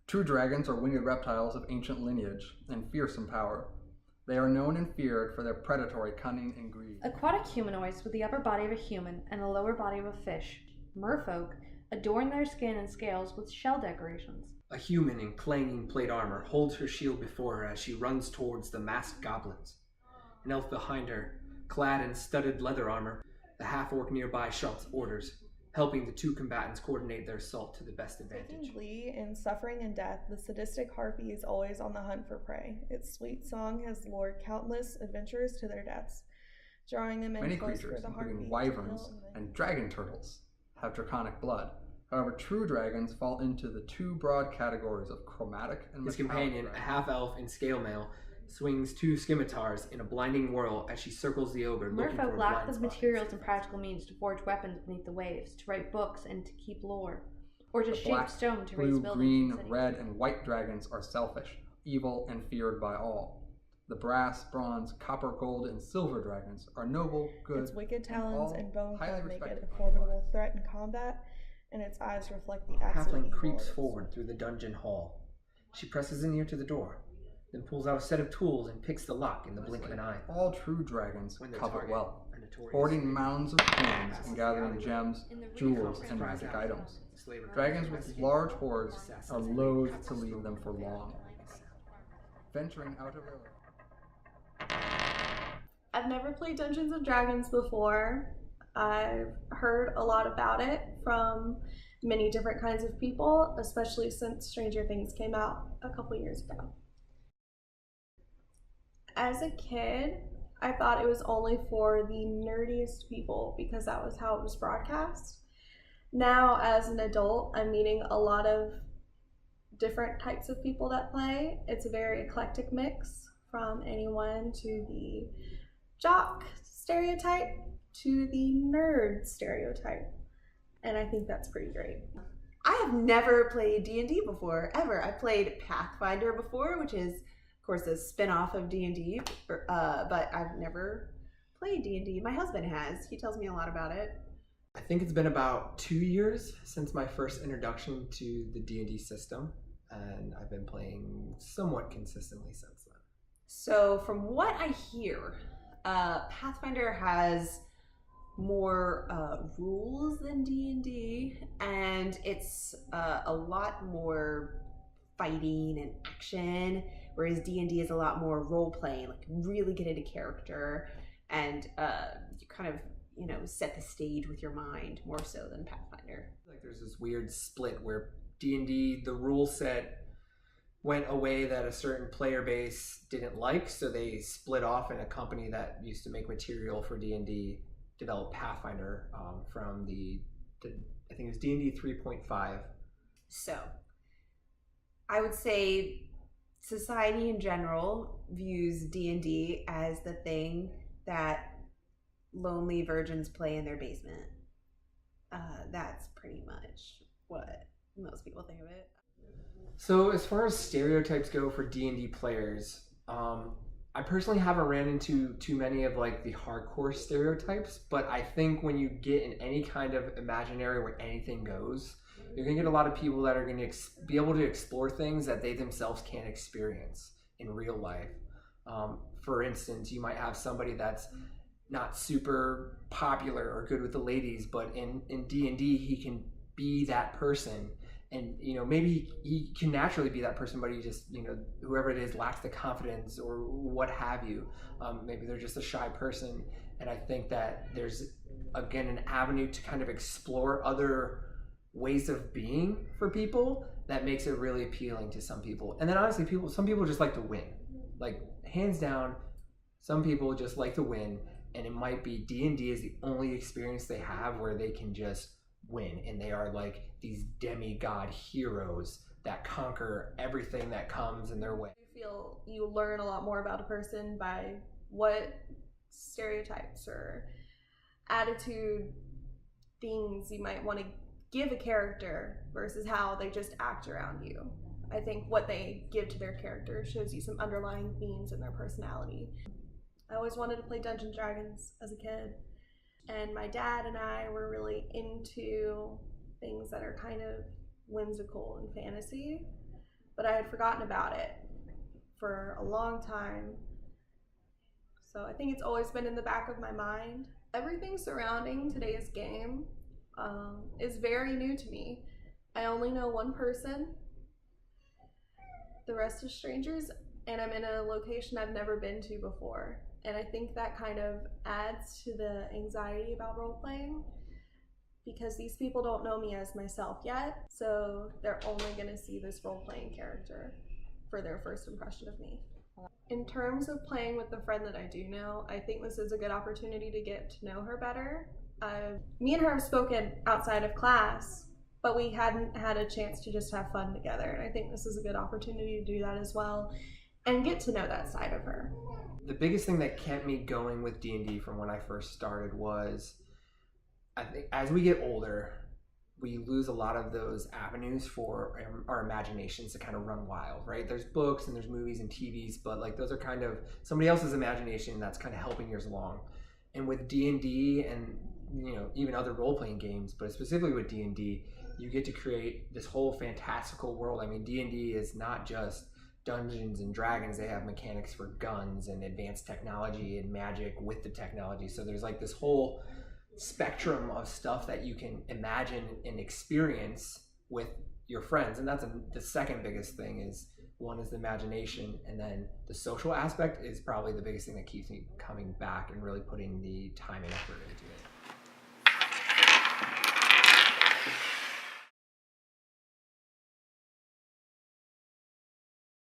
True dragons are winged reptiles of ancient lineage and fearsome power. They are known and feared for their predatory cunning and greed. Aquatic humanoids with the upper body of a human and the lower body of a fish, merfolk, adorn their skin and scales with shell decorations. A human in clanging plate armor holds her shield before her as she runs towards the masked goblins. An elf behind her, clad in studded leather armor, the half-orc nearby shouts orders, helping the two combatants coordinate their assault to the best advantage. Taking glee in suffering and death, the sadistic harpy is always on the hunt for prey. Its sweet song has lured countless adventurers to their deaths, drawing them in Many close creatures, for the harpy including to wyverns kill and dragon turtles, have draconic blood. However, true dragons fall into the two broad categories of chromatic and His metallic companion, a dragons. half-elf in scale mail, swings two scimitars in a blinding whirl as she circles the ogre looking for Merfolk lack blind the spots. materials and practical means to forge weapons beneath the waves, to write books and to keep lore, or to The shape black, stone to raise blue, buildings green, and cities. red, and white dragons are selfish, evil, and feared by all. The brass, bronze, copper, gold, and silver dragons are noble, good, Its wicked and talons all and bone highly club make it respected a by formidable threat in combat, and its eyes reflect the absolute Halfling evil creeps of its forward through the dungeon hall. She presses an ear to the door, then pulls out a set of tools and picks the lock in the blink of an eye. All true dragons When their covet target, well, a notorious hoarding slave, mounds of coins passes and the gathering alleyway. gems, In the jewels, recon and cries magic out. items. The slaver Dragons grabs with his large skin, hoards assassins are and loath cuts to his leave throat them for before they long. make a sound. Venturing out of their I've never played Dungeons and Dragons before. I've heard a lot about it from many different kinds of people, especially since Stranger Things came out a couple years ago. As a kid, I thought it was only for the nerdiest people because that was how it was broadcast. Now, as an adult, I'm meeting a lot of different types of people that play. It's a very eclectic mix, from anyone to the jock stereotype to the nerd stereotype, and I think that's pretty great. I have never played D&D before, ever. I played Pathfinder before, which is, of course, a spin-off of D&D, but I've never played D&D. My husband has. He tells me a lot about it. I think it's been about 2 years since my first introduction to the D&D system, and I've been playing somewhat consistently since then. So from what I hear, Pathfinder has more rules than D&D, and it's a lot more fighting and action, whereas D&D is a lot more role-playing, like really get into character, and you kind of, set the stage with your mind more so than Pathfinder. Like there's this weird split where D&D, the rule set went away that a certain player base didn't like, so they split off, and a company that used to make material for D&D developed Pathfinder from the I think it was D&D 3.5. So I would say society in general views D&D as the thing that lonely virgins play in their basement. That's pretty much what most people think of it. So as far as stereotypes go for D&D players, I personally haven't ran into too many of like the hardcore stereotypes, but I think when you get in any kind of imaginary where anything goes, you're gonna get a lot of people that are gonna be able to explore things that they themselves can't experience in real life. For instance, you might have somebody that's not super popular or good with the ladies, but in D&D he can be that person. And maybe he can naturally be that person, but he just whoever it is lacks the confidence or what have you. Maybe they're just a shy person, and I think that there's again an avenue to kind of explore other ways of being for people that makes it really appealing to some people. And then honestly, some people just like to win, like hands down. Some people just like to win, and it might be D&D is the only experience they have where they can just win, and they are like these demigod heroes that conquer everything that comes in their way. I feel you learn a lot more about a person by what stereotypes or attitude things you might want to give a character versus how they just act around you. I think what they give to their character shows you some underlying themes in their personality. I always wanted to play Dungeons & Dragons as a kid, and my dad and I were really into things that are kind of whimsical and fantasy. but I had forgotten about it for a long time. So I think it's always been in the back of my mind. Everything surrounding today's game is very new to me. I only know one person. The rest are strangers, and I'm in a location I've never been to before. And I think that kind of adds to the anxiety about role-playing, because these people don't know me as myself yet, so they're only going to see this role-playing character for their first impression of me. In terms of playing with the friend that I do know, I think this is a good opportunity to get to know her better. Me and her have spoken outside of class, but we hadn't had a chance to just have fun together, and I think this is a good opportunity to do that as well and get to know that side of her. The biggest thing that kept me going with D&D from when I first started was, I think as we get older, we lose a lot of those avenues for our imaginations to kind of run wild, right? There's books and there's movies and TVs, but like those are kind of somebody else's imagination that's kind of helping yours along. And with D&D and, you know, even other role-playing games, but specifically with D&D, you get to create this whole fantastical world. I mean, D&D is not just Dungeons and Dragons. They have mechanics for guns and advanced technology and magic with the technology. So there's like this whole spectrum of stuff that you can imagine and experience with your friends. And that's the second biggest thing. Is one is the imagination, and then the social aspect is probably the biggest thing that keeps me coming back and really putting the time and effort into it.